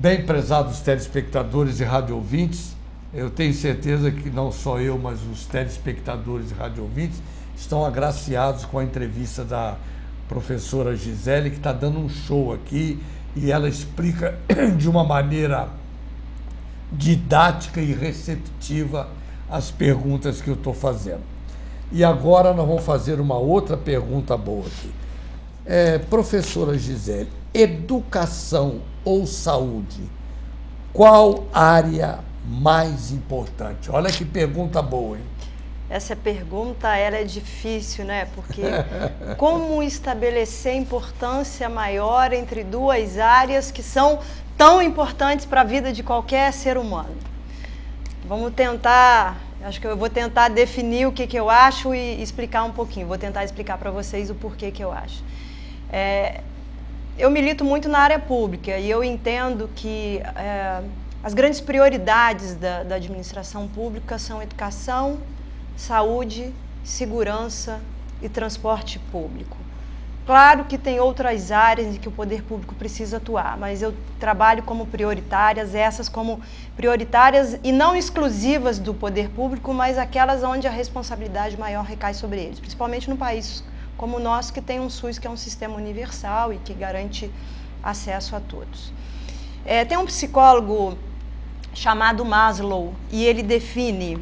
Bem, prezados telespectadores e radioouvintes, eu tenho certeza que não só eu, mas os telespectadores e radioouvintes estão agraciados com a entrevista da professora Gisele, que está dando um show aqui e ela explica de uma maneira didática e receptiva as perguntas que eu estou fazendo. E agora nós vamos fazer uma outra pergunta boa aqui. Professora Gisele, educação ou saúde, qual área mais importante? Olha que pergunta boa, hein? Essa pergunta, ela é difícil, né? Porque como estabelecer importância maior entre duas áreas que são tão importantes para a vida de qualquer ser humano? Vamos tentar, acho que eu vou tentar definir o que eu acho e explicar um pouquinho. Vou tentar explicar para vocês o porquê que eu acho. Eu milito muito na área pública e eu entendo que as grandes prioridades da administração pública são educação, saúde, segurança e transporte público. Claro que tem outras áreas em que o poder público precisa atuar, mas eu trabalho como prioritárias, essas como prioritárias e não exclusivas do poder público, mas aquelas onde a responsabilidade maior recai sobre eles, principalmente no país como o nosso, que tem um SUS que é um sistema universal e que garante acesso a todos. Tem um psicólogo chamado Maslow e ele define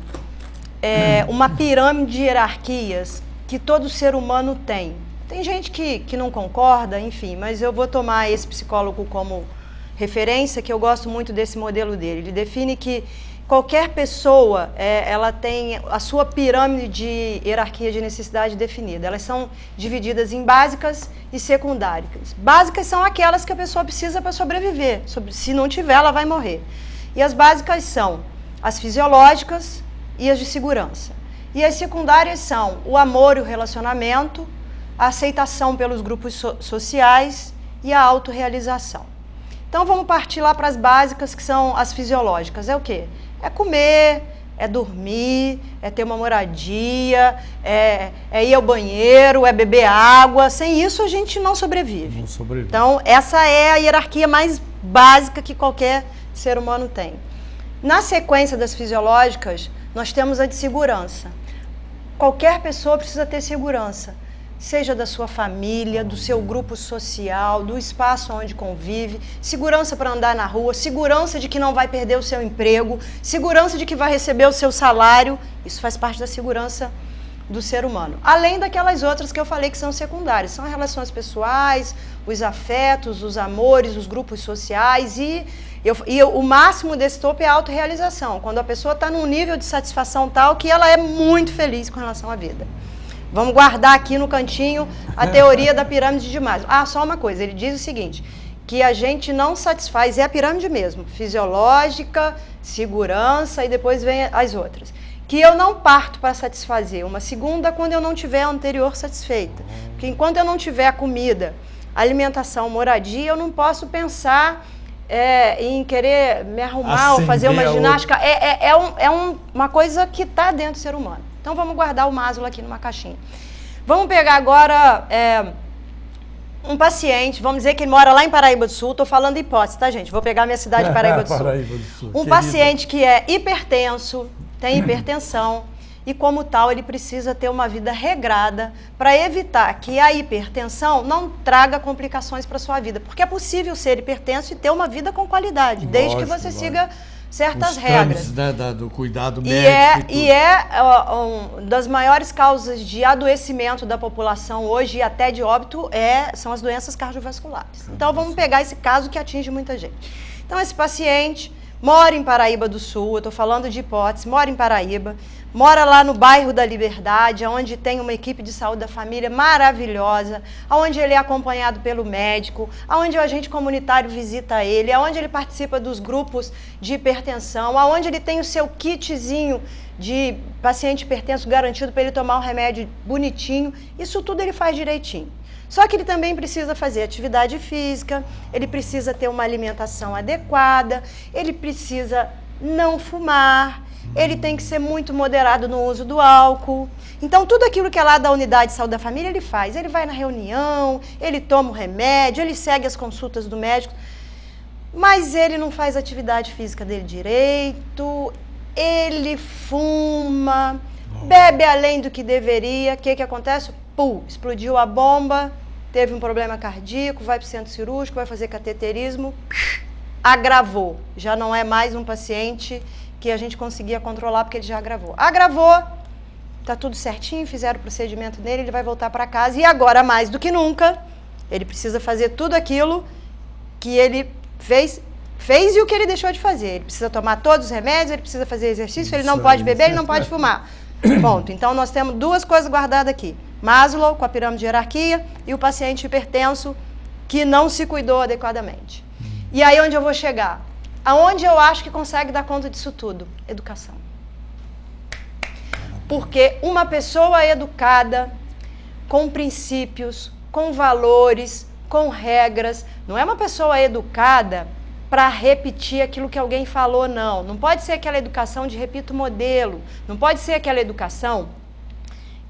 uma pirâmide de hierarquias que todo ser humano tem. Tem gente que não concorda, enfim, mas eu vou tomar esse psicólogo como referência, que eu gosto muito desse modelo dele. Ele define que qualquer pessoa, ela tem a sua pirâmide de hierarquia de necessidade definida. Elas são divididas em básicas e secundárias. Básicas são aquelas que a pessoa precisa para sobreviver. Se não tiver, ela vai morrer. E as básicas são as fisiológicas e as de segurança. E as secundárias são o amor e o relacionamento, a aceitação pelos grupos sociais e a autorrealização. Então vamos partir lá para as básicas, que são as fisiológicas. É o quê? É comer, é dormir, é ter uma moradia, é ir ao banheiro, é beber água. Sem isso a gente não sobrevive. Não sobrevive. Então essa é a hierarquia mais básica que qualquer ser humano tem. Na sequência das fisiológicas, nós temos a de segurança. Qualquer pessoa precisa ter segurança, seja da sua família, do seu grupo social, do espaço onde convive, segurança para andar na rua, segurança de que não vai perder o seu emprego, segurança de que vai receber o seu salário. Isso faz parte da segurança do ser humano. Além daquelas outras que eu falei que são secundárias, são as relações pessoais, os afetos, os amores, os grupos sociais e o máximo desse topo é a autorrealização, quando a pessoa está num nível de satisfação tal que ela é muito feliz com relação à vida. Vamos guardar aqui no cantinho a teoria da pirâmide de Maslow. Só uma coisa, ele diz o seguinte, que a gente não satisfaz, é a pirâmide mesmo, fisiológica, segurança e depois vem as outras. Que eu não parto para satisfazer uma segunda quando eu não tiver a anterior satisfeita. Porque enquanto eu não tiver a comida, alimentação, moradia, eu não posso pensar em querer me arrumar ou fazer uma ginástica. Uma coisa que está dentro do ser humano. Então vamos guardar o Maslow aqui numa caixinha. Vamos pegar agora um paciente, vamos dizer que ele mora lá em Paraíba do Sul, estou falando hipótese, tá gente? Vou pegar minha cidade de Paraíba do Sul. Paraíba do Sul, um paciente que é hipertenso, tem hipertensão e como tal ele precisa ter uma vida regrada para evitar que a hipertensão não traga complicações para a sua vida. Porque é possível ser hipertenso e ter uma vida com qualidade, desde que você siga certas regras. Né, do cuidado médico. Uma das maiores causas de adoecimento da população hoje e até de óbito são as doenças cardiovasculares. Então vamos pegar esse caso que atinge muita gente. Então esse paciente mora em Paraíba do Sul, eu estou falando de hipótese, mora em Paraíba, mora lá no bairro da Liberdade, onde tem uma equipe de saúde da família maravilhosa, onde ele é acompanhado pelo médico, onde o agente comunitário visita ele, onde ele participa dos grupos de hipertensão, onde ele tem o seu kitzinho de paciente hipertenso garantido para ele tomar um remédio bonitinho. Isso tudo ele faz direitinho. Só que ele também precisa fazer atividade física, ele precisa ter uma alimentação adequada, ele precisa não fumar, ele tem que ser muito moderado no uso do álcool. Então, tudo aquilo que é lá da unidade de saúde da família, ele faz. Ele vai na reunião, ele toma o remédio, ele segue as consultas do médico. mas ele não faz atividade física dele direito, ele fuma, bebe além do que deveria. O que acontece? Pum, explodiu a bomba, teve um problema cardíaco, vai para o centro cirúrgico, vai fazer cateterismo, agravou. Já não é mais um paciente que a gente conseguia controlar porque ele já agravou. Agravou, tá tudo certinho, fizeram o procedimento nele, ele vai voltar para casa e agora, mais do que nunca, ele precisa fazer tudo aquilo que ele fez e o que ele deixou de fazer. Ele precisa tomar todos os remédios, ele precisa fazer exercício, ele não pode beber, ele não pode fumar. Ponto. Então, nós temos duas coisas guardadas aqui. Maslow, com a pirâmide de hierarquia, e o paciente hipertenso que não se cuidou adequadamente. E aí, onde eu vou chegar? Aonde eu acho que consegue dar conta disso tudo? Educação. Porque uma pessoa educada, com princípios, com valores, com regras, não é uma pessoa educada para repetir aquilo que alguém falou, não. Não pode ser aquela educação de repito modelo, não pode ser aquela educação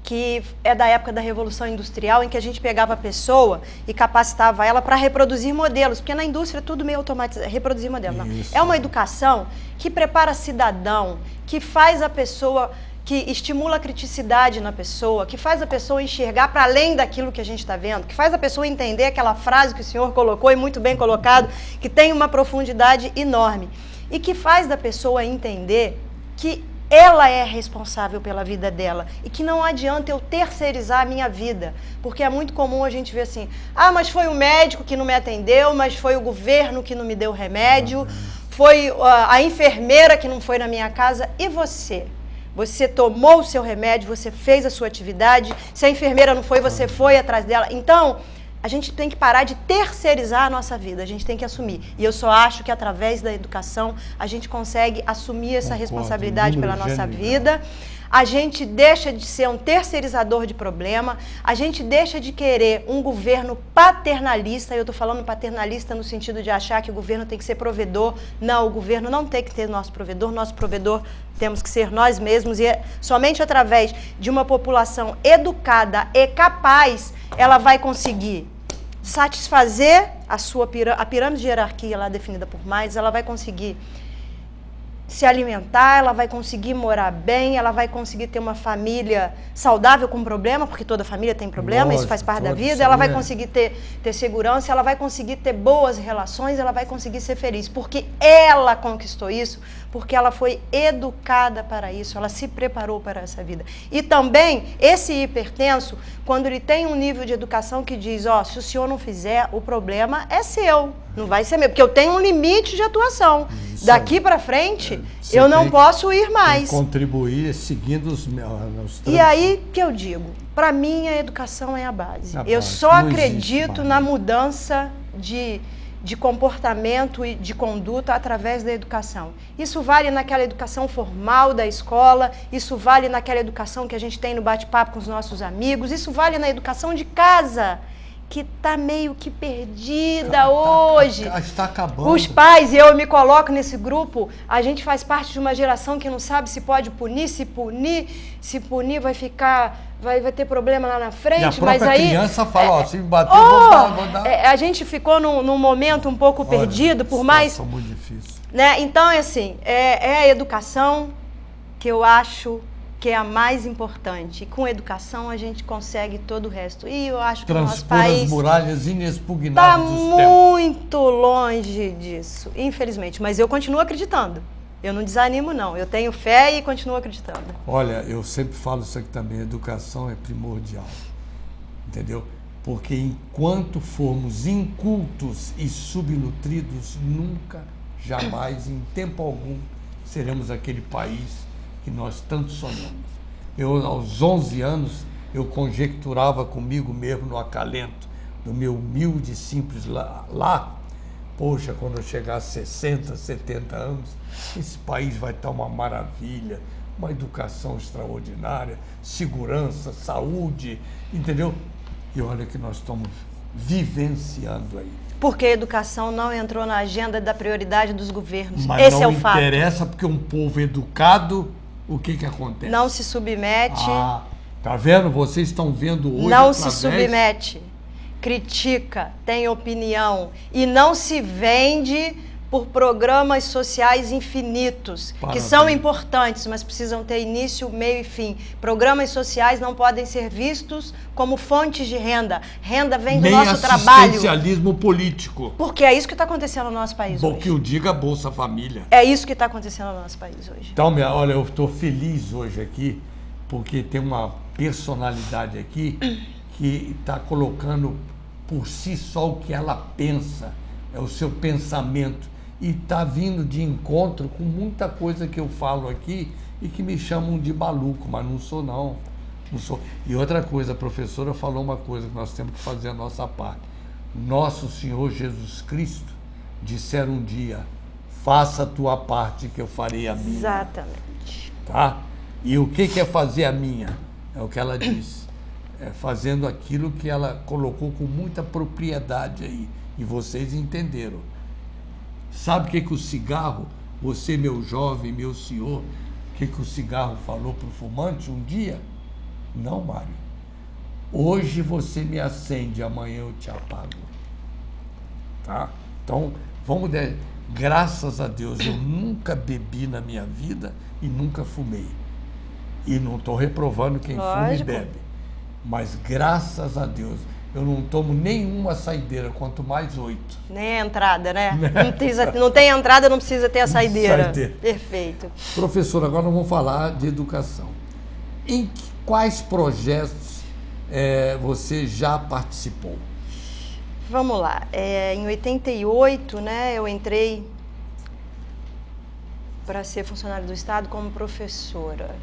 que é da época da Revolução Industrial, em que a gente pegava a pessoa e capacitava ela para reproduzir modelos, porque na indústria é tudo meio automatizado, reproduzir modelos. Não. É uma educação que prepara cidadão, que faz a pessoa, que estimula a criticidade na pessoa, que faz a pessoa enxergar para além daquilo que a gente está vendo, que faz a pessoa entender aquela frase que o senhor colocou, e muito bem colocado, que tem uma profundidade enorme, e que faz da pessoa entender que ela é responsável pela vida dela e que não adianta eu terceirizar a minha vida, porque é muito comum a gente ver assim, mas foi o médico que não me atendeu, mas foi o governo que não me deu remédio, foi a enfermeira que não foi na minha casa. E você? Você tomou o seu remédio, você fez a sua atividade, se a enfermeira não foi, você foi atrás dela. Então, a gente tem que parar de terceirizar a nossa vida, a gente tem que assumir. E eu só acho que através da educação a gente consegue assumir essa responsabilidade pela nossa vida. A gente deixa de ser um terceirizador de problema, a gente deixa de querer um governo paternalista. Eu estou falando paternalista no sentido de achar que o governo tem que ser provedor. Não, o governo não tem que ter nosso provedor temos que ser nós mesmos, e somente através de uma população educada e capaz, ela vai conseguir satisfazer a pirâmide de hierarquia lá definida por Mises, ela vai conseguir se alimentar, ela vai conseguir morar bem, ela vai conseguir ter uma família saudável com problema, porque toda família tem problema, lógico, isso faz parte da vida, ela vai conseguir ter segurança, ela vai conseguir ter boas relações, ela vai conseguir ser feliz, porque ela conquistou isso, porque ela foi educada para isso, ela se preparou para essa vida. E também, esse hipertenso, quando ele tem um nível de educação que diz, se o senhor não fizer, o problema é seu, não vai ser meu, porque eu tenho um limite de atuação. Isso daqui para frente, eu não posso ir mais. Contribuir seguindo os E aí que eu digo, para mim a educação é a base. Eu só acredito na mudança de comportamento e de conduta através da educação. Isso vale naquela educação formal da escola, isso vale naquela educação que a gente tem no bate-papo com os nossos amigos, isso vale na educação de casa, que está meio que perdida hoje. Está acabando. Os pais, e eu me coloco nesse grupo, a gente faz parte de uma geração que não sabe se pode punir, se punir vai ficar, vai ter problema lá na frente. E a própria mas aí, criança fala, se me bater, vou dar. A gente ficou num momento um pouco perdido, por mais... muito difícil. Né? Então, é a educação que eu acho que é a mais importante. E com educação a gente consegue todo o resto. E eu acho que o nosso país as muralhas inexpugnáveis dos tempos. Está muito longe disso, infelizmente. Mas eu continuo acreditando. Eu não desanimo, não. Eu tenho fé e continuo acreditando. Olha, eu sempre falo isso aqui também. Educação é primordial. Entendeu? Porque enquanto formos incultos e subnutridos, nunca, jamais, em tempo algum, seremos aquele país que nós tanto sonhamos. Eu, aos 11 anos, eu conjecturava comigo mesmo no acalento do meu humilde e simples lá. Poxa, quando eu chegar a 60, 70 anos, esse país vai estar uma maravilha, uma educação extraordinária, segurança, saúde, entendeu? E olha que nós estamos vivenciando aí. Porque a educação não entrou na agenda da prioridade dos governos. Mas esse não é o fato. Interessa, porque um povo educado, o que acontece? Não se submete. Tá vendo? Vocês estão vendo hoje. Não se submete, critica, tem opinião e não se vende por programas sociais infinitos, que são importantes, mas precisam ter início, meio e fim. Programas sociais não podem ser vistos como fontes de renda. Renda vem do nosso trabalho. Nem assistencialismo político. Porque é isso que está acontecendo no nosso país hoje. Que eu diga Bolsa Família. É isso que está acontecendo no nosso país hoje. Então, olha, eu estou feliz hoje aqui, porque tem uma personalidade aqui que está colocando por si só o que ela pensa, é o seu pensamento, e está vindo de encontro com muita coisa que eu falo aqui e que me chamam de maluco, mas não sou não. Não sou. E outra coisa, a professora falou uma coisa que nós temos que fazer a nossa parte. Nosso Senhor Jesus Cristo disseram um dia, faça a tua parte que eu farei a minha. Exatamente. Tá? E o que é fazer a minha? É o que ela disse. É fazendo aquilo que ela colocou com muita propriedade aí. E vocês entenderam. Sabe o que o cigarro, você, meu jovem, meu senhor, o que o cigarro falou para o fumante um dia? Não, Mário. Hoje você me acende, amanhã eu te apago. Tá? Então, vamos dar. Graças a Deus, eu nunca bebi na minha vida e nunca fumei. E não estou reprovando quem fuma e bebe. Mas graças a Deus, eu não tomo nenhuma saideira, quanto mais 8. Nem a entrada, né? Não tem entrada, não precisa ter a saideira. Perfeito. Professor, agora nós vamos falar de educação. Em quais projetos você já participou? Vamos lá. Em 88, né, eu entrei para ser funcionária do Estado como professora.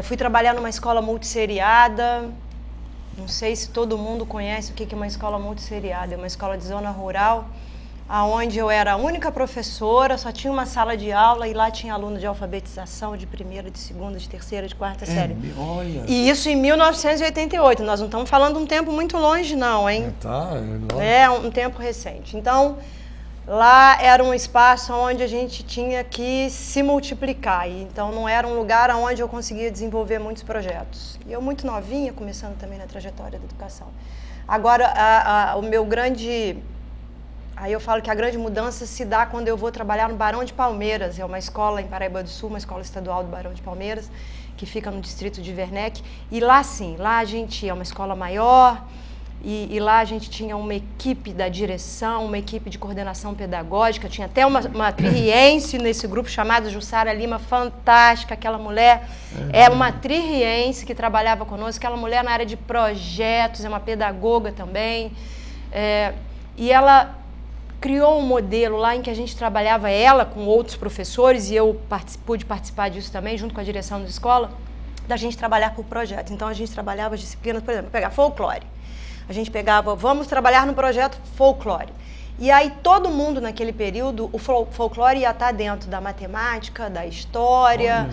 Fui trabalhar numa escola multisseriada. Não sei se todo mundo conhece o que é uma escola multisseriada. É uma escola de zona rural, onde eu era a única professora, só tinha uma sala de aula e lá tinha aluno de alfabetização de primeira, de segunda, de terceira, de quarta série. Olha. E isso em 1988. Nós não estamos falando de um tempo muito longe, não, hein? É um tempo recente. Então, lá era um espaço onde a gente tinha que se multiplicar. Então, não era um lugar onde eu conseguia desenvolver muitos projetos. E eu muito novinha, começando também na trajetória da educação. Agora, o meu grande... Aí eu falo que a grande mudança se dá quando eu vou trabalhar no Barão de Palmeiras. É uma escola em Paraíba do Sul, uma escola estadual do Barão de Palmeiras, que fica no distrito de Werneck. E lá, sim, lá a gente é uma escola maior... E lá a gente tinha uma equipe da direção, uma equipe de coordenação pedagógica, tinha até uma tririense nesse grupo chamada Jussara Lima, fantástica, aquela mulher, é uma tririense que trabalhava conosco, aquela mulher na área de projetos, é uma pedagoga também, e ela criou um modelo lá em que a gente trabalhava, ela com outros professores, e eu pude participar disso também, junto com a direção da escola, da gente trabalhar por projetos. Então a gente trabalhava as disciplinas, por exemplo, pegar folclore. A gente pegava, vamos trabalhar no projeto folclore. E aí todo mundo naquele período, o folclore ia estar dentro da matemática, da história,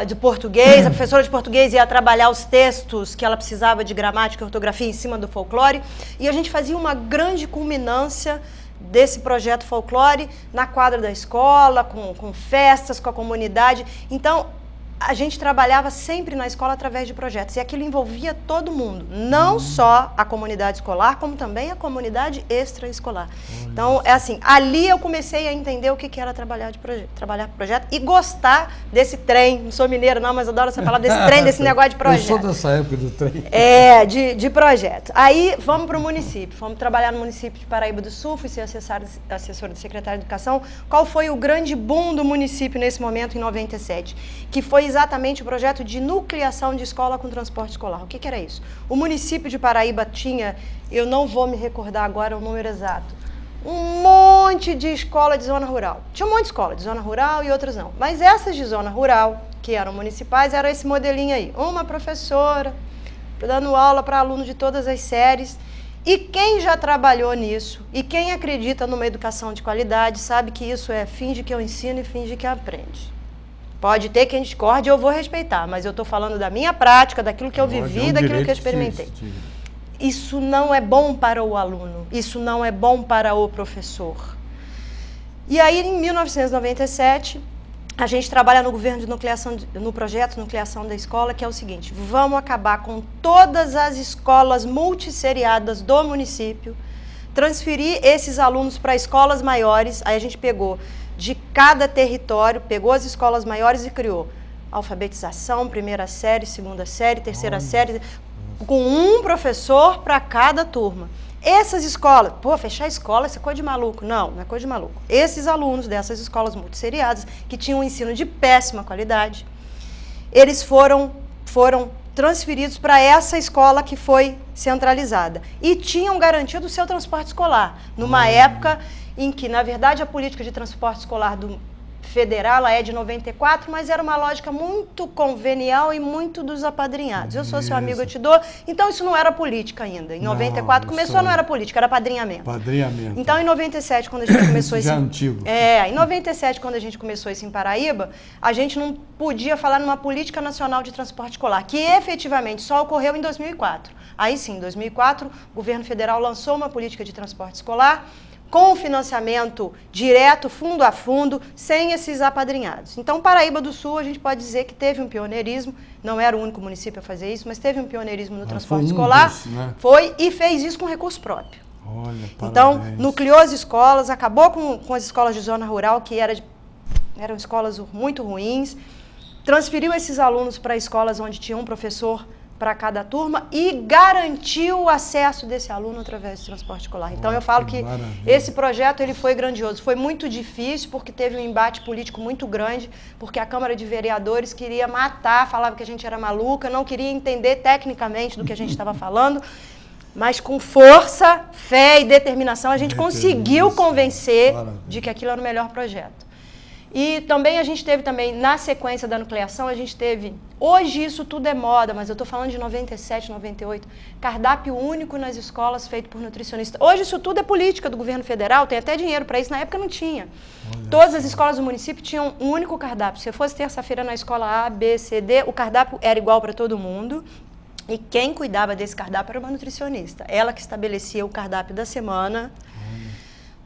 de português. A professora de português ia trabalhar os textos que ela precisava de gramática e ortografia em cima do folclore. E a gente fazia uma grande culminância desse projeto folclore na quadra da escola, com festas, com a comunidade. Então, a gente trabalhava sempre na escola através de projetos, e aquilo envolvia todo mundo, não só a comunidade escolar, como também a comunidade extraescolar. Então, é assim, ali eu comecei a entender o que era trabalhar projeto e gostar desse trem. Não sou mineira não, mas adoro essa palavra, desse trem, desse negócio de projeto. Eu sou dessa época do trem. De projeto. Aí, vamos para o município. Fomos trabalhar no município de Paraíba do Sul, fui ser assessora do secretário de Educação. Qual foi o grande boom do município nesse momento, em 97? Que foi exatamente o projeto de nucleação de escola com transporte escolar. O que era isso? O município de Paraíba tinha, eu não vou me recordar agora o número exato, um monte de escola de zona rural. Tinha um monte de escola de zona rural e outras não. Mas essas de zona rural, que eram municipais, era esse modelinho aí. Uma professora dando aula para alunos de todas as séries. E quem já trabalhou nisso, e quem acredita numa educação de qualidade, sabe que isso é finge que eu ensino e finge que aprende. Pode ter quem discorde, eu vou respeitar, mas eu estou falando da minha prática, daquilo que eu vivi, daquilo que eu experimentei. Isso não é bom para o aluno, isso não é bom para o professor. E aí, em 1997, a gente trabalha no governo de nucleação, no projeto de nucleação da escola, que é o seguinte: vamos acabar com todas as escolas multisseriadas do município, transferir esses alunos para escolas maiores. Aí a gente pegou de cada território, pegou as escolas maiores e criou alfabetização, primeira série, segunda série, terceira série, com um professor para cada turma. Essas escolas, fechar a escola, isso é coisa de maluco. Não, não é coisa de maluco. Esses alunos dessas escolas multisseriadas, que tinham um ensino de péssima qualidade, eles foram transferidos para essa escola que foi centralizada. E tinham garantido o seu transporte escolar, numa época em que, na verdade, a política de transporte escolar do federal é de 94, mas era uma lógica muito convenial e muito dos apadrinhados. Eu sou seu amigo, eu te dou. Então, isso não era política ainda. Em 94 começou, não era política, era apadrinhamento. Padrinhamento. Então, em 97, quando a gente começou já antigo. em 97, quando a gente começou isso em Paraíba, a gente não podia falar numa política nacional de transporte escolar, que efetivamente só ocorreu em 2004. Aí sim, em 2004, o governo federal lançou uma política de transporte escolar, com financiamento direto, fundo a fundo, sem esses apadrinhados. Então, Paraíba do Sul, a gente pode dizer que teve um pioneirismo, não era o único município a fazer isso, mas teve um pioneirismo no transporte escolar, foi e fez isso com recurso próprio. Olha, então, nucleou as escolas, acabou com as escolas de zona rural, que eram escolas muito ruins, transferiu esses alunos para escolas onde tinha um professor para cada turma e garantiu o acesso desse aluno através do transporte escolar. Então, eu falo que esse projeto ele foi grandioso. Foi muito difícil porque teve um embate político muito grande, porque a Câmara de Vereadores queria matar, falava que a gente era maluca, não queria entender tecnicamente do que a gente estava falando, mas com força, fé e determinação a gente conseguiu convencer de que aquilo era o melhor projeto. E também a gente teve na sequência da nucleação, a gente teve, hoje isso tudo é moda, mas eu estou falando de 97, 98, cardápio único nas escolas feito por nutricionista. Hoje isso tudo é política do governo federal, tem até dinheiro para isso, na época não tinha. Todas as escolas do município tinham um único cardápio. Se fosse terça-feira na escola A, B, C, D, o cardápio era igual para todo mundo. E quem cuidava desse cardápio era uma nutricionista. Ela que estabelecia o cardápio da semana.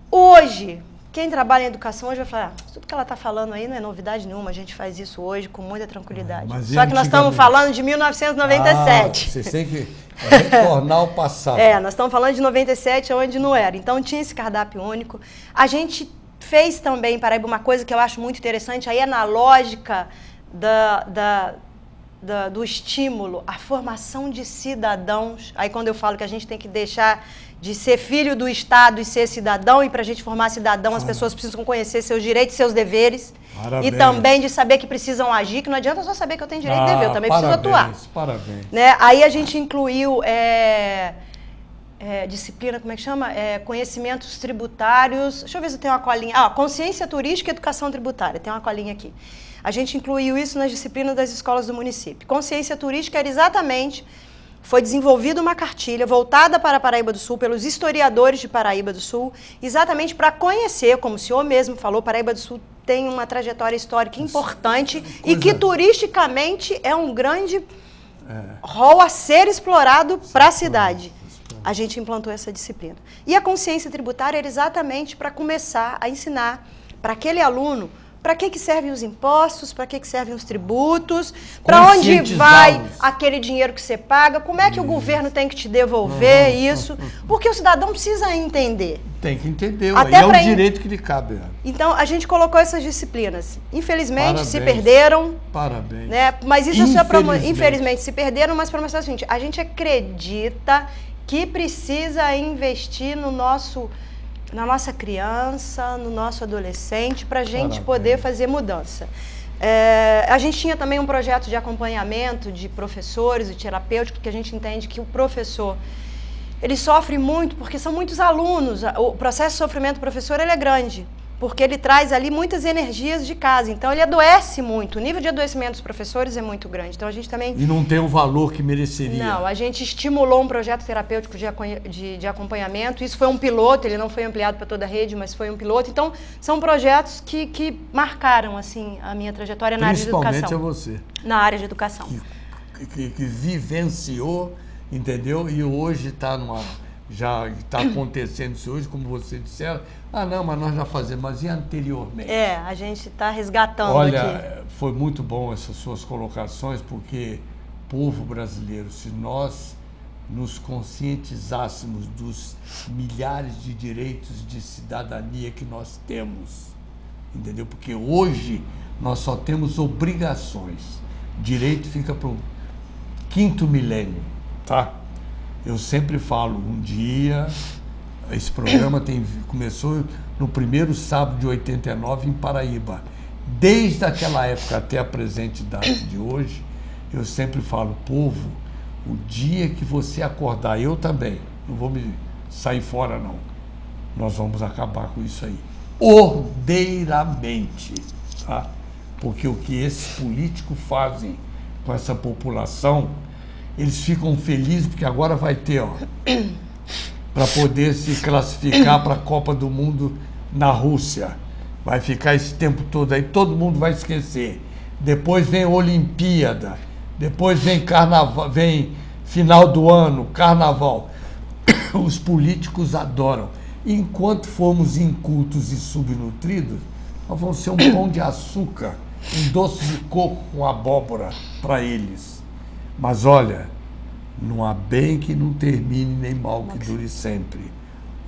Hoje, quem trabalha em educação hoje vai falar, tudo que ela está falando aí não é novidade nenhuma, a gente faz isso hoje com muita tranquilidade. Só que nós estamos falando de 1997. Vocês têm que retornar ao passado. Nós estamos falando de 97, onde não era. Então tinha esse cardápio único. A gente fez também em Paraíba uma coisa que eu acho muito interessante, aí é na lógica do estímulo, a formação de cidadãos. Aí quando eu falo que a gente tem que deixar de ser filho do Estado e ser cidadão, e para a gente formar cidadão, as pessoas precisam conhecer seus direitos e seus deveres. Parabéns. E também de saber que precisam agir, que não adianta só saber que eu tenho direito e dever, eu também preciso atuar. Parabéns. Né? Aí a gente incluiu disciplina, como é que chama? Conhecimentos tributários. Deixa eu ver se eu tenho uma colinha. Consciência turística e educação tributária. Tem uma colinha aqui. A gente incluiu isso nas disciplinas das escolas do município. Consciência turística era exatamente... Foi desenvolvida uma cartilha voltada para Paraíba do Sul, pelos historiadores de Paraíba do Sul, exatamente para conhecer, como o senhor mesmo falou, Paraíba do Sul tem uma trajetória histórica importante e que turisticamente é um grande rol a ser explorado para a cidade. A gente implantou essa disciplina. E a consciência tributária era exatamente para começar a ensinar para aquele aluno para que servem os impostos, para que servem os tributos, para onde vai aquele dinheiro que você paga, como é que o governo tem que te devolver isso, porque o cidadão precisa entender. Tem que entender, é o direito que lhe cabe. Então, a gente colocou essas disciplinas. Infelizmente, se perderam. Parabéns. Né? Mas isso infelizmente se perderam, mas para mostrar o seguinte, a gente acredita que precisa investir na nossa criança, no nosso adolescente, para a gente poder fazer mudança. A gente tinha também um projeto de acompanhamento de professores e terapêutico, porque a gente entende que o professor, ele sofre muito, porque são muitos alunos. O processo de sofrimento do professor ele é grande, porque ele traz ali muitas energias de casa. Então, ele adoece muito. O nível de adoecimento dos professores é muito grande. Então, a gente também... E não tem o valor que mereceria. Não, a gente estimulou um projeto terapêutico de acompanhamento. Isso foi um piloto, ele não foi ampliado para toda a rede, mas foi um piloto. Então, são projetos que marcaram, assim, a minha trajetória na área de educação. Principalmente a você. Na área de educação. Que vivenciou, entendeu? E hoje está já está acontecendo isso hoje, como você disseram. Não, mas nós já fazemos, mas e anteriormente? A gente está resgatando aqui. Olha, foi muito bom essas suas colocações, porque povo brasileiro, se nós nos conscientizássemos dos milhares de direitos de cidadania que nós temos, entendeu? Porque hoje nós só temos obrigações. Direito fica para o 5º milênio, tá? Eu sempre falo, um dia, esse programa começou no primeiro sábado de 89 em Paraíba. Desde aquela época até a presente data de hoje, eu sempre falo, povo, o dia que você acordar, eu também, não vou me sair fora não, nós vamos acabar com isso aí, ordeiramente, tá? Porque o que esses políticos fazem com essa população, eles ficam felizes porque agora vai ter, para poder se classificar para a Copa do Mundo na Rússia. Vai ficar esse tempo todo aí, todo mundo vai esquecer. Depois vem a Olimpíada, depois vem Carnaval, vem final do ano, Carnaval. Os políticos adoram. Enquanto formos incultos e subnutridos, nós vamos ser um pão de açúcar, um doce de coco com abóbora para eles. Mas olha, não há bem que não termine, nem mal que dure sempre.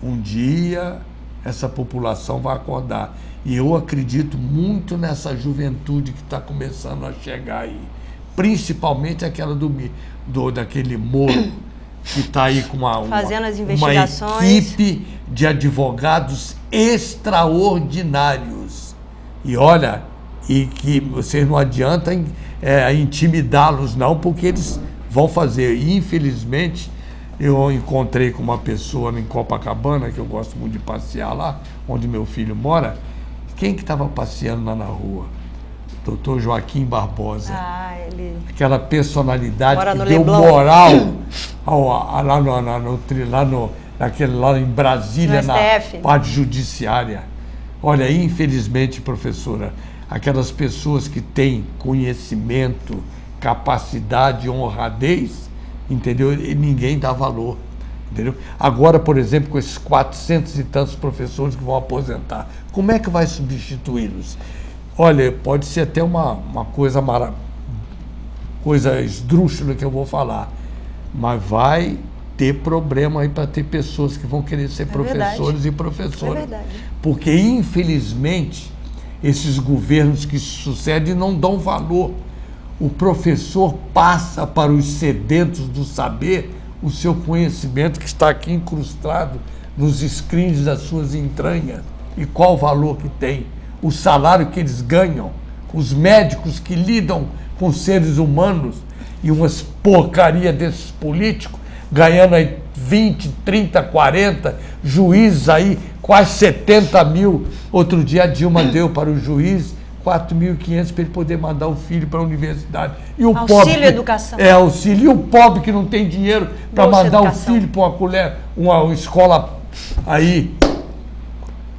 Um dia essa população vai acordar. E eu acredito muito nessa juventude que está começando a chegar aí. Principalmente aquela daquele Moro, que está aí com fazendo as investigações. Uma equipe de advogados extraordinários. E olha, e que vocês não adiantam intimidá-los não, porque eles vão fazer. E, infelizmente, eu encontrei com uma pessoa em Copacabana, que eu gosto muito de passear lá, onde meu filho mora. Quem que estava passeando lá na rua? Doutor Joaquim Barbosa. Ele... Aquela personalidade mora que no deu Leblon. moral lá em Brasília, no na STF. parte judiciária. Olha, infelizmente, professora, aquelas pessoas que têm conhecimento, capacidade, honradez, entendeu? E ninguém dá valor, entendeu? Agora, por exemplo, com esses 400 e tantos professores que vão aposentar, como é que vai substituí-los? Olha, pode ser até uma coisa esdrúxula que eu vou falar, mas vai ter problema aí para ter pessoas que vão querer ser professores e professoras. É verdade. Porque, infelizmente, esses governos que se sucedem não dão valor. O professor passa para os sedentos do saber o seu conhecimento que está aqui incrustado nos screens das suas entranhas. E qual o valor que tem? O salário que eles ganham, os médicos que lidam com seres humanos e umas porcaria desses políticos, ganhando aí 20, 30, 40, juízes aí, quase 70 mil. Outro dia a Dilma deu para o juiz 4.500 para ele poder mandar o filho para a universidade. E o auxílio educação. Auxílio. E o pobre que não tem dinheiro para mandar educação. o filho para uma escola aí.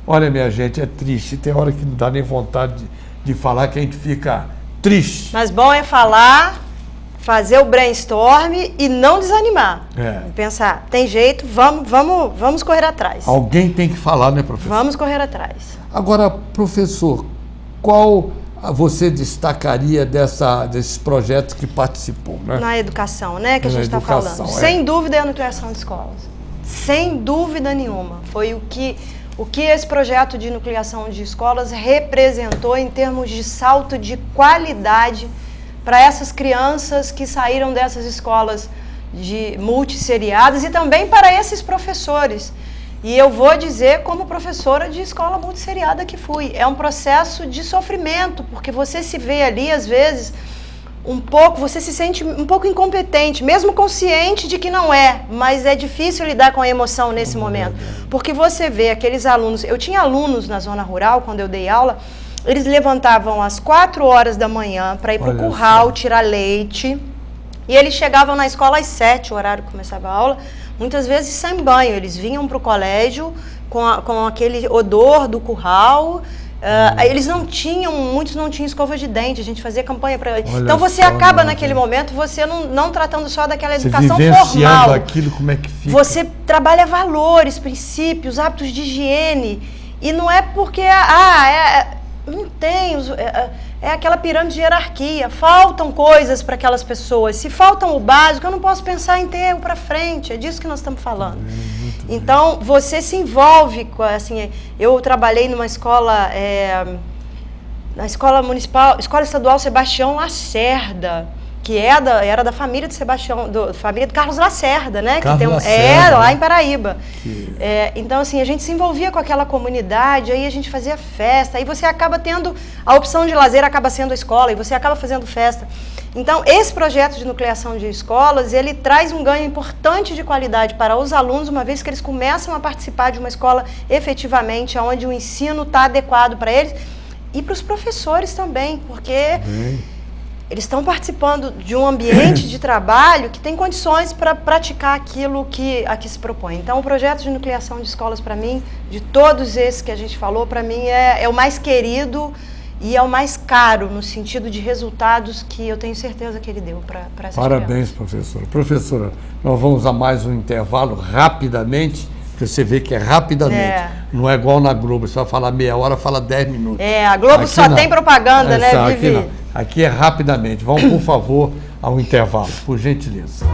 Olha, minha gente, é triste. Tem hora que não dá nem vontade de falar, que a gente fica triste. Mas bom é falar, fazer o brainstorm e não desanimar. Pensar, tem jeito, vamos correr atrás. Alguém tem que falar, né, professor? Vamos correr atrás. Agora, professor, qual você destacaria desses projetos que participou, né? Na educação, né, que a gente está falando. Sem dúvida é a nucleação de escolas. Sem dúvida nenhuma. Foi o que esse projeto de nucleação de escolas representou em termos de salto de qualidade para essas crianças que saíram dessas escolas multisseriadas e também para esses professores. E eu vou dizer, como professora de escola multisseriada que fui, é um processo de sofrimento, porque você se vê ali, às vezes, você se sente um pouco incompetente, mesmo consciente de que não é, mas é difícil lidar com a emoção nesse momento, porque você vê aqueles alunos, eu tinha alunos na zona rural, quando eu dei aula, eles levantavam às 4 horas da manhã para ir para o curral, tirar leite, e eles chegavam na escola às 7, o horário que começava a aula, muitas vezes sem banho, eles vinham para o colégio com aquele odor do curral. Muitos não tinham escova de dente, a gente fazia campanha para eles. Então você acaba naquele momento, você não tratando só daquela educação formal. Aquilo, como é que fica? Você trabalha valores, princípios, hábitos de higiene. E não é porque não tem, é aquela pirâmide de hierarquia, faltam coisas para aquelas pessoas. Se faltam o básico, eu não posso pensar em ter o para frente, é disso que nós estamos falando. Então, você se envolve com, assim, eu trabalhei numa escola, na escola municipal, Escola Estadual Sebastião Lacerda, que era da família de Sebastião, família de Carlos Lacerda, né? Carlos que tem Lacerda, lá em Paraíba. Que... então, assim, a gente se envolvia com aquela comunidade, aí a gente fazia festa, aí você acaba tendo, a opção de lazer acaba sendo a escola, e você acaba fazendo festa. Então, esse projeto de nucleação de escolas, ele traz um ganho importante de qualidade para os alunos, uma vez que eles começam a participar de uma escola efetivamente, onde o ensino está adequado para eles, e para os professores também, porque... eles estão participando de um ambiente de trabalho que tem condições para praticar aquilo a que se propõe. Então, o projeto de nucleação de escolas, para mim, de todos esses que a gente falou, para mim é o mais querido e é o mais caro, no sentido de resultados que eu tenho certeza que ele deu para essa Parabéns, professora. Professora, nós vamos a mais um intervalo rapidamente, porque você vê que é rapidamente. Não é igual na Globo, você vai falar meia hora, fala 10 minutos. A Globo aqui só tem propaganda, né, Vivi? Aqui é rapidamente. Vamos, por favor, ao intervalo, por gentileza.